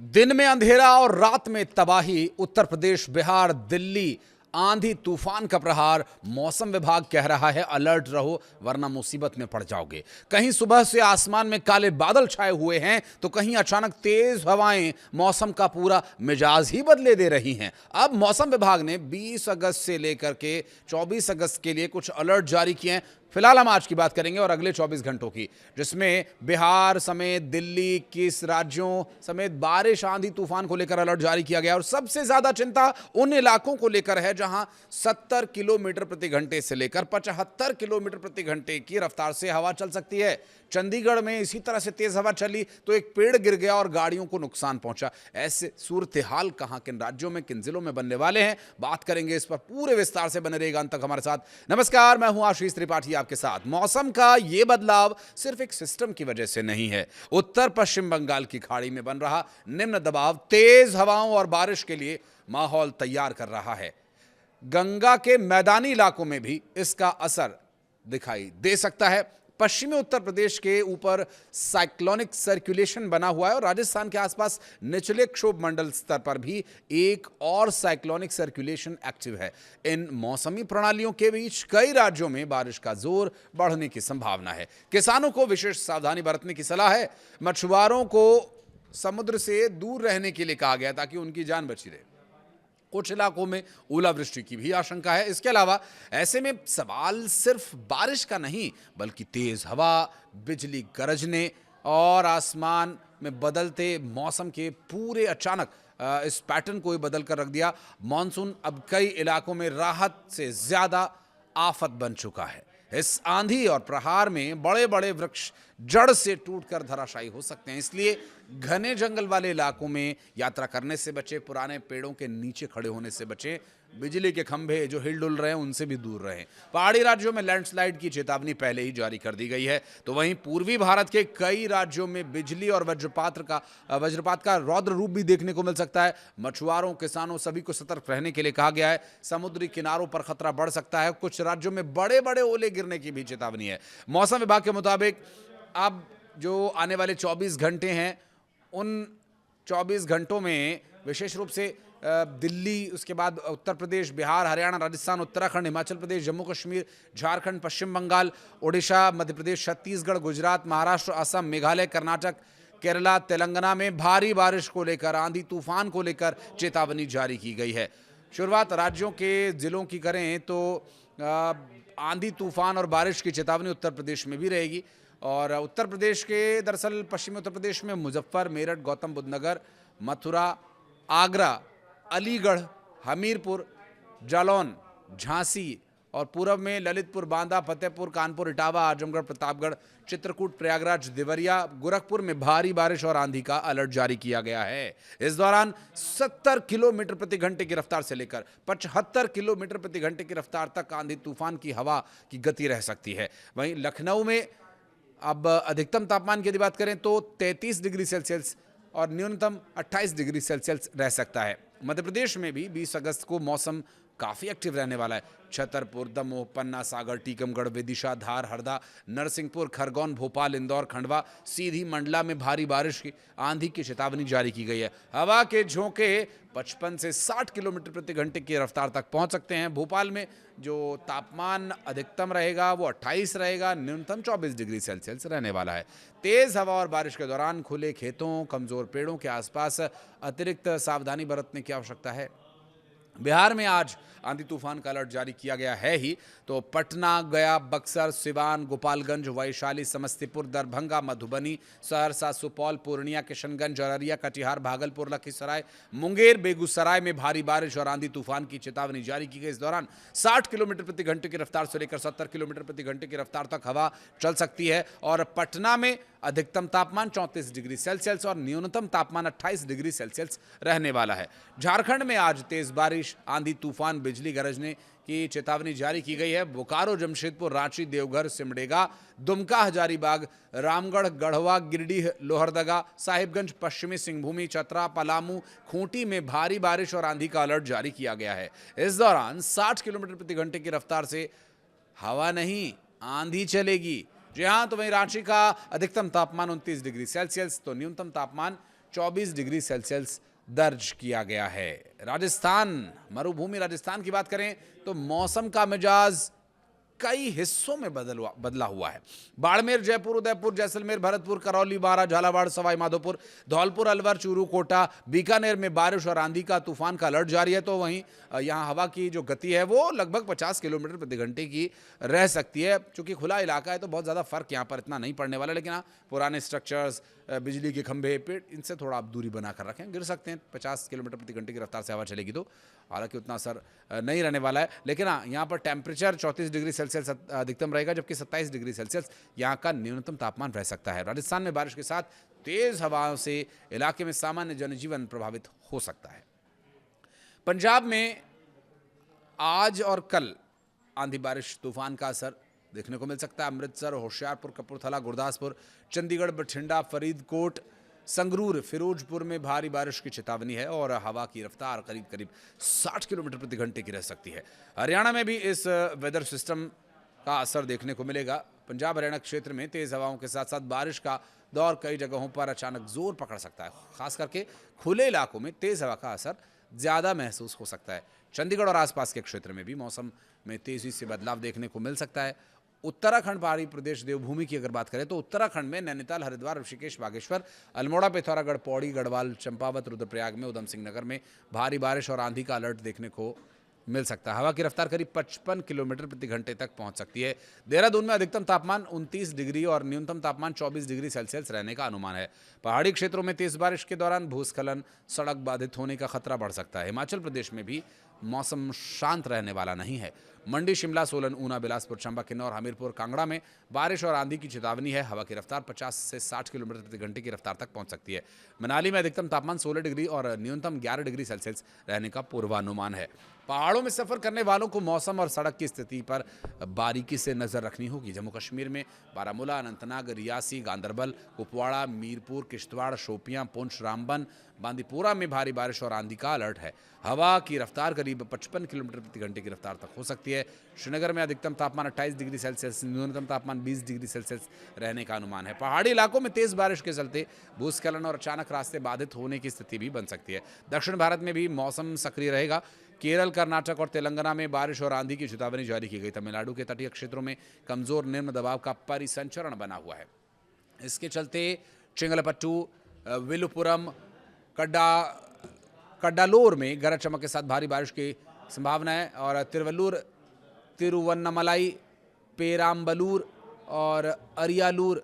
दिन में अंधेरा और रात में तबाही, उत्तर प्रदेश, बिहार, दिल्ली, आंधी तूफान का प्रहार। मौसम विभाग कह रहा है अलर्ट रहो वरना मुसीबत में पड़ जाओगे। कहीं सुबह से आसमान में काले बादल छाए हुए हैं तो कहीं अचानक तेज हवाएं मौसम का पूरा मिजाज ही बदले दे रही हैं। अब मौसम विभाग ने 20 अगस्त से लेकर के 24 अगस्त के लिए कुछ अलर्ट जारी किए हैं। फिलहाल हम आज की बात करेंगे और अगले 24 घंटों की, जिसमें बिहार समेत दिल्ली, 21 राज्यों समेत बारिश, आंधी तूफान को लेकर अलर्ट जारी किया गया। और सबसे ज्यादा चिंता उन इलाकों को लेकर है जहां 70 किलोमीटर प्रति घंटे से लेकर 75 किलोमीटर प्रति घंटे की रफ्तार से हवा चल सकती है। चंडीगढ़ में इसी तरह से तेज हवा चली तो एक पेड़ गिर गया और गाड़ियों को नुकसान पहुंचा। ऐसे सूरत हाल कहां, किन राज्यों में, किन जिलों में बनने वाले हैं, बात करेंगे इस पर पूरे विस्तार से। बने रहेगा अंत तक हमारे साथ। नमस्कार, मैं हूं आशीष त्रिपाठी आपके साथ। मौसम का यह बदलाव सिर्फ एक सिस्टम की वजह से नहीं है। उत्तर पश्चिम बंगाल की खाड़ी में बन रहा निम्न दबाव तेज हवाओं और बारिश के लिए माहौल तैयार कर रहा है। गंगा के मैदानी इलाकों में भी इसका असर दिखाई दे सकता है। पश्चिमी उत्तर प्रदेश के ऊपर साइक्लोनिक सर्कुलेशन बना हुआ है और राजस्थान के आसपास निचले क्षोभ मंडल स्तर पर भी एक और साइक्लोनिक सर्कुलेशन एक्टिव है। इन मौसमी प्रणालियों के बीच कई राज्यों में बारिश का जोर बढ़ने की संभावना है। किसानों को विशेष सावधानी बरतने की सलाह है। मछुआरों को समुद्र से दूर रहने के लिए कहा गया ताकि उनकी जान बची रहे। कुछ इलाकों में ओलावृष्टि की भी आशंका है। इसके अलावा ऐसे में सवाल सिर्फ बारिश का नहीं बल्कि तेज हवा, बिजली गरजने और आसमान में बदलते मौसम के पूरे अचानक इस पैटर्न को ही बदल कर रख दिया। मॉनसून अब कई इलाकों में राहत से ज्यादा आफत बन चुका है। इस आंधी और प्रहार में बड़े बड़े वृक्ष जड़ से टूटकर धराशायी हो सकते हैं, इसलिए घने जंगल वाले इलाकों में यात्रा करने से बचें, पुराने पेड़ों के नीचे खड़े होने से बचें, बिजली के खंभे जो हिल डुल रहे हैं उनसे भी दूर रहें। पहाड़ी राज्यों में लैंडस्लाइड की चेतावनी पहले ही जारी कर दी गई है, तो वहीं पूर्वी भारत के कई राज्यों में बिजली और वज्रपात का रौद्र रूप भी देखने को मिल सकता है। मछुआरों, किसानों सभी को सतर्क रहने के लिए कहा गया है। समुद्री किनारों पर खतरा बढ़ सकता है। कुछ राज्यों में बड़े बड़े ओले गिरने की भी चेतावनी है। मौसम विभाग के मुताबिक अब जो आने वाले 24 घंटे हैं, उन 24 घंटों में विशेष रूप से दिल्ली, उसके बाद उत्तर प्रदेश, बिहार, हरियाणा, राजस्थान, उत्तराखंड, हिमाचल प्रदेश, जम्मू कश्मीर, झारखंड, पश्चिम बंगाल, ओडिशा, मध्य प्रदेश, छत्तीसगढ़, गुजरात, महाराष्ट्र, असम, मेघालय, कर्नाटक, केरला, तेलंगाना में भारी बारिश को लेकर, आंधी तूफान को लेकर चेतावनी जारी की गई है। शुरुआत राज्यों के जिलों की करें तो आंधी तूफान और बारिश की चेतावनी उत्तर प्रदेश में भी रहेगी। और उत्तर प्रदेश के, दरअसल पश्चिमी उत्तर प्रदेश में मुजफ्फर, मेरठ, गौतम बुद्ध नगर, मथुरा, आगरा, अलीगढ़, हमीरपुर, जालौन, झांसी और पूर्व में ललितपुर, बांदा, फतेहपुर, कानपुर, इटावा, आजमगढ़, प्रतापगढ़, चित्रकूट, प्रयागराज, देवरिया, गोरखपुर में भारी बारिश और आंधी का अलर्ट जारी किया गया है। इस दौरान 70 किलोमीटर प्रति घंटे की रफ्तार से लेकर 75 किलोमीटर प्रति घंटे की रफ्तार तक आंधी तूफान की हवा की गति रह सकती है। वहीं लखनऊ में अब अधिकतम तापमान की यदि बात करें तो 33 डिग्री सेल्सियस और न्यूनतम 28 डिग्री सेल्सियस रह सकता है। मध्य प्रदेश में भी 20 अगस्त को मौसम काफ़ी एक्टिव रहने वाला है। छतरपुर, दमोह, पन्ना, सागर, टीकमगढ़, विदिशा, धार, हरदा, नरसिंहपुर, खरगोन, भोपाल, इंदौर, खंडवा, सीधी, मंडला में भारी बारिश की, आंधी की चेतावनी जारी की गई है। हवा के झोंके 55 से 60 किलोमीटर प्रति घंटे की रफ्तार तक पहुंच सकते हैं। भोपाल में जो तापमान अधिकतम रहेगा वो 28 रहेगा, न्यूनतम 24 डिग्री सेल्सियस रहने वाला है। तेज हवा और बारिश के दौरान खुले खेतों, कमजोर पेड़ों के आसपास अतिरिक्त सावधानी बरतने की आवश्यकता है। बिहार में आज आंधी तूफान का अलर्ट जारी किया गया है ही, तो पटना, गया, बक्सर, सिवान, गोपालगंज, वैशाली, समस्तीपुर, दरभंगा, मधुबनी, सहरसा, सुपौल, पूर्णिया, किशनगंज, अररिया, कटिहार, भागलपुर, लखीसराय, मुंगेर, बेगूसराय में भारी बारिश और आंधी तूफान की चेतावनी जारी की गई। इस दौरान 60 किलोमीटर प्रति घंटे की रफ्तार से लेकर 70 किलोमीटर प्रति घंटे की रफ्तार तक हवा चल सकती है। और पटना में अधिकतम तापमान 34 डिग्री सेल्सियस और न्यूनतम तापमान 28 डिग्री सेल्सियस रहने वाला है। झारखंड में आज तेज बारिश, आंधी तूफान, बिजली गरजने की चेतावनी जारी की गई है। बोकारो, जमशेदपुर, रांची, देवघर, सिमडेगा, दुमका, हजारीबाग, रामगढ़, गढ़वा, गिरिडीह, लोहरदगा, साहिबगंज, पश्चिमी सिंहभूमि, चतरा, पलामू, खूंटी में भारी बारिश और आंधी का अलर्ट जारी किया गया है। इस दौरान 60 किलोमीटर प्रति घंटे की रफ्तार से हवा नहीं, आंधी चलेगी। जी हाँ, तो वहीं रांची का अधिकतम तापमान 29 डिग्री सेल्सियस तो न्यूनतम तापमान 24 डिग्री सेल्सियस दर्ज किया गया है। राजस्थान, मरुभूमि राजस्थान की बात करें तो मौसम का मिजाज कई हिस्सों में बदला हुआ है। बाड़मेर, जयपुर, उदयपुर, जैसलमेर, भरतपुर, करौली, बारां, झालावाड़, सवाई माधोपुर, धौलपुर, अलवर, चूरू, कोटा, बीकानेर में बारिश और आंधी का तूफान का अलर्ट जारी है। तो वहीं यहां हवा की जो गति है वो लगभग 50 किलोमीटर प्रति घंटे की रह सकती है। चूंकि खुला इलाका है तो बहुत ज़्यादा फर्क यहाँ पर इतना नहीं पड़ने वाला, लेकिन हाँ, पुराने स्ट्रक्चर्स, बिजली के खंभे, पेड़, इनसे थोड़ा आप दूरी बनाकर रखें, गिर सकते हैं। 50 किलोमीटर प्रति घंटे की रफ्तार से हवा चलेगी तो हालांकि उतना असर नहीं रहने वाला है। लेकिन हाँ, यहाँ पर टेम्परेचर 34 डिग्री सेल्सियस अधिकतम रहेगा, जबकि 27 डिग्री सेल्सियस यहाँ का न्यूनतम तापमान रह सकता है। राजस्थान में बारिश के साथ तेज हवाओं से इलाके में सामान्य जनजीवन प्रभावित हो सकता है। पंजाब में आज और कल आंधी बारिश तूफान का असर देखने को मिल सकता है। अमृतसर, होशियारपुर, कपूरथला, गुरदासपुर, चंडीगढ़, बठिंडा, फरीदकोट, संगरूर, फिरोजपुर में भारी बारिश की चेतावनी है और हवा की रफ्तार करीब करीब 60 किलोमीटर प्रति घंटे की रह सकती है। हरियाणा में भी इस वेदर सिस्टम का असर देखने को मिलेगा। पंजाब हरियाणा क्षेत्र में तेज हवाओं के साथ साथ बारिश का दौर कई जगहों पर अचानक जोर पकड़ सकता है। खास करके खुले इलाकों में तेज हवा का असर ज़्यादा महसूस हो सकता है। चंडीगढ़ और आसपास के क्षेत्र में भी मौसम में तेजी से बदलाव देखने को मिल सकता है। उत्तराखंड, पहाड़ी प्रदेश, देवभूमि की अगर बात करें तो उत्तराखंड में नैनीताल, हरिद्वार, ऋषिकेश, बागेश्वर, अल्मोड़ा, पिथौरागढ़, पौड़ी, गढ़वाल, चंपावत, रुद्रप्रयाग में उधम सिंह नगर में भारी बारिश और आंधी का अलर्ट देखने को मिल सकता है। हवा की रफ्तार करीब 55 किलोमीटर प्रति घंटे तक पहुंच सकती है। देहरादून में अधिकतम तापमान 29 डिग्री और न्यूनतम तापमान 24 डिग्री सेल्सियस रहने का अनुमान है। पहाड़ी क्षेत्रों में तेज बारिश के दौरान भूस्खलन, सड़क बाधित होने का खतरा बढ़ सकता है। हिमाचल प्रदेश में भी मौसम शांत रहने वाला नहीं है। मंडी, शिमला, सोलन, ऊना, बिलासपुर, चंबा, किन्नौर, हमीरपुर, कांगड़ा में बारिश और आंधी की चेतावनी है। हवा की रफ्तार 50 से 60 किलोमीटर प्रति घंटे की रफ्तार तक पहुंच सकती है। मनाली में अधिकतम तापमान 16 डिग्री और न्यूनतम 11 डिग्री सेल्सियस रहने का पूर्वानुमान है। पहाड़ों में सफर करने वालों को मौसम और सड़क की स्थिति पर बारीकी से नजर रखनी होगी। जम्मू कश्मीर में बारामूला, अनंतनाग, रियासी, गांदरबल, कुपवाड़ा, मीरपुर, किश्तवाड़, शोपियां, पुंछ, रामबन, बांदीपुरा में भारी बारिश और आंधी का अलर्ट है। हवा की रफ्तार करीब 55 किलोमीटर प्रति घंटे की रफ्तार तक हो सकती है। श्रीनगर में अधिकतम तापमान 28 डिग्री सेल्सियस, न्यूनतम तापमान 20 डिग्री सेल्सियस रहने का अनुमान है। पहाड़ी इलाकों में तेज बारिश के चलते भूस्खलन और अचानक रास्ते बाधित होने की स्थिति भी बन सकती है। दक्षिण भारत में भी मौसम सक्रिय रहेगा। केरल, कर्नाटक और तेलंगाना में बारिश और आंधी की चेतावनी जारी की गई। तमिलनाडु के तटीय क्षेत्रों में कमजोर निम्न दबाव का परिसंचरण बना हुआ है। इसके चलते चिंगलपट्टू, विलुपुरम, कड्डालोर में गरज चमक के साथ भारी बारिश की संभावना है और तिरुवल्लुर, तिरुवन्नमलाई, पेराम्बलूर और अरियालूर,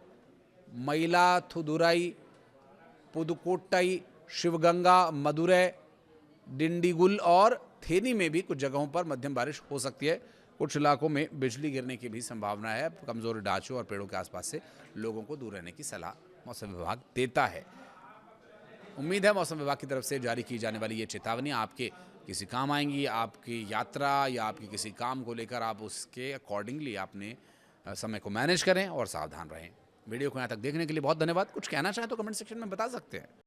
मयिलाथुदुराई, पुदुकोट्टई, शिवगंगा, मदुरै, डिंडीगुल और थेनी में भी कुछ जगहों पर मध्यम बारिश हो सकती है। कुछ इलाकों में बिजली गिरने की भी संभावना है। कमजोर ढांचों और पेड़ों के आसपास से लोगों को दूर रहने की सलाह मौसम विभाग देता है। उम्मीद है मौसम विभाग की तरफ से जारी की जाने वाली ये चेतावनी आपके किसी काम आएंगी। आपकी यात्रा या आपके किसी काम को लेकर आप उसके अकॉर्डिंगली अपने समय को मैनेज करें और सावधान रहें। वीडियो को यहाँ तक देखने के लिए बहुत धन्यवाद। कुछ कहना चाहें तो कमेंट सेक्शन में बता सकते हैं।